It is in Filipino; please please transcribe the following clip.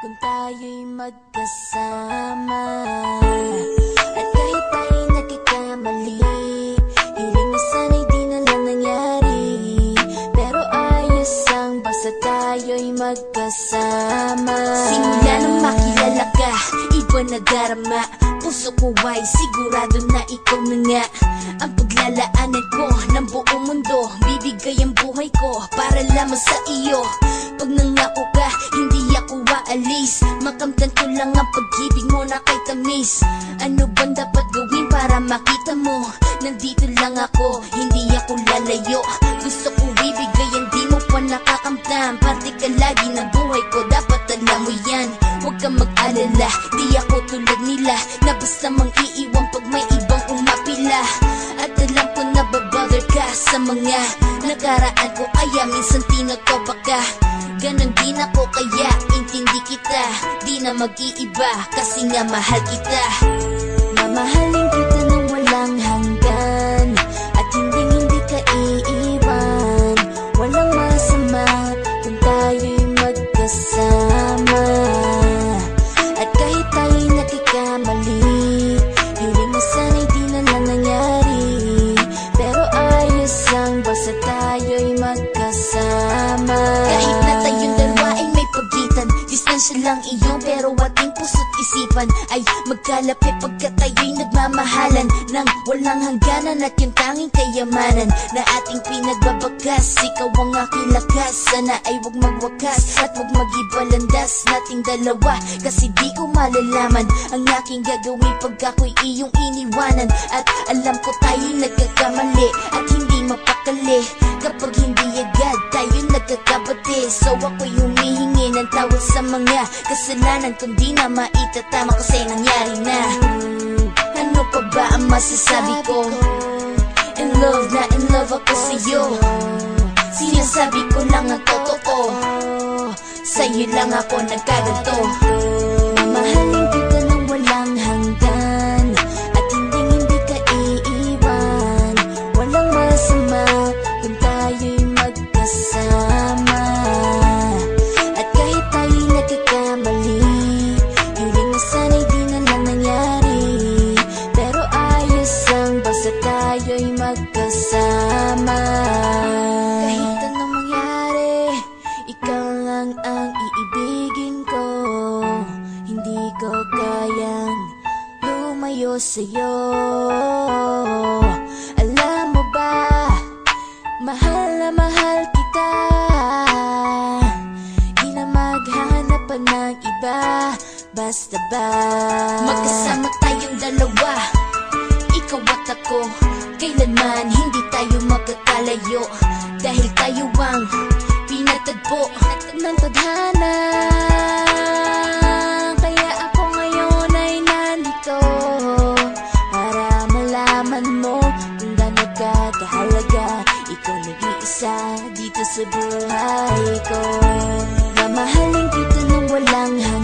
kung tayo'y magkasama. At kahit tayo'y nagkakamali, hiling na sana'y di na lang nangyari. Pero ayos ang basta tayo'y magkasama. Simula nang makilala ka, iba na darama. Puso ko ay sigurado na ikaw na nga ang paglalaanan ko ng buong mundo. Bibigay ang buhay ko para lamang sa iyo. Pag nangako ka, hindi ako waalis. Makamtan ko lang ang pag-ibig mo na kay tamis. Ano bang dapat gawin para makita mo? Nandito lang ako, hindi ako lalayo. Gusto ko ibigay ang di mo pa nakakamtan. Parte ka lagi ng buhay ko, dapat alam mo yan. Huwag kang mag-alala, di ako tulad nila na basta mang iiwan pag may ibang umapila. At alam ko na babother ka sa mga nakaraan ko, kaya minsan tinotoba ka. Ganon din ako kaya intindi kita, di na mag-iiba kasi nga mahal kita. Mamahalin kita nang walang hanggan, at hindi ka iiwan. Walang masama kung tayo'y magkasama. At kahit tayo'y nagkakamali, hiling na sana'y di na lang nangyari. Pero ayos ang basta tayo'y magkasama. Kahit na tayong dalawa ay may pagitan, distansya lang iyon pero ating puso't isipan ay magkalapit pagkat tayo'y nagmamahalan nang walang hangganan. At yung tanging kayamanan na ating pinagbabagas, ikaw ang aking lakas. Sana ay huwag magwakas at huwag mag-ibalandas nating dalawa, kasi di ko malalaman ang aking gagawin pag ako'y iyong iniwanan. At alam ko tayo'y nagkakamali at hindi mapakali kapag hindi agad tayo'y nagkakabati. So ako'y humihingi ng tawad sa mga kasalanan kung di na maitatama kasi nangyari na. Ano pa ba ang masasabi ko? In love na in love ako sa'yo. Sinasabi ko lang ang totoo, sa'yo lang ako nagkaganto. Mamahalin kita nang walang hanggan, at hindi ka iiwan. Walang masama kung tayo'y magkasama. At kahit tayo'y nagkakamali, hiling na sana'y di na lang nangyari. Pero ayos ang basta tayo'y magkasama. Kahit anong mangyari, ikaw lang ang iibigin ko. Hindi ko kayang lumayo sa'yo. Alam mo ba, mahal na mahal kita. Di na maghanap pa ng iba, basta ba magkasama tayong dalawa, ikaw at ako. Kailanman hindi tayo magkakalayo, dahil tayo ang pinatagpo ng tadhana. Kaya ako ngayon ay nandito para malaman mo kung gaano ka kahalaga. Ikaw nag-iisa dito sa buhay ko. Mamahalin kita nang walang hanggan,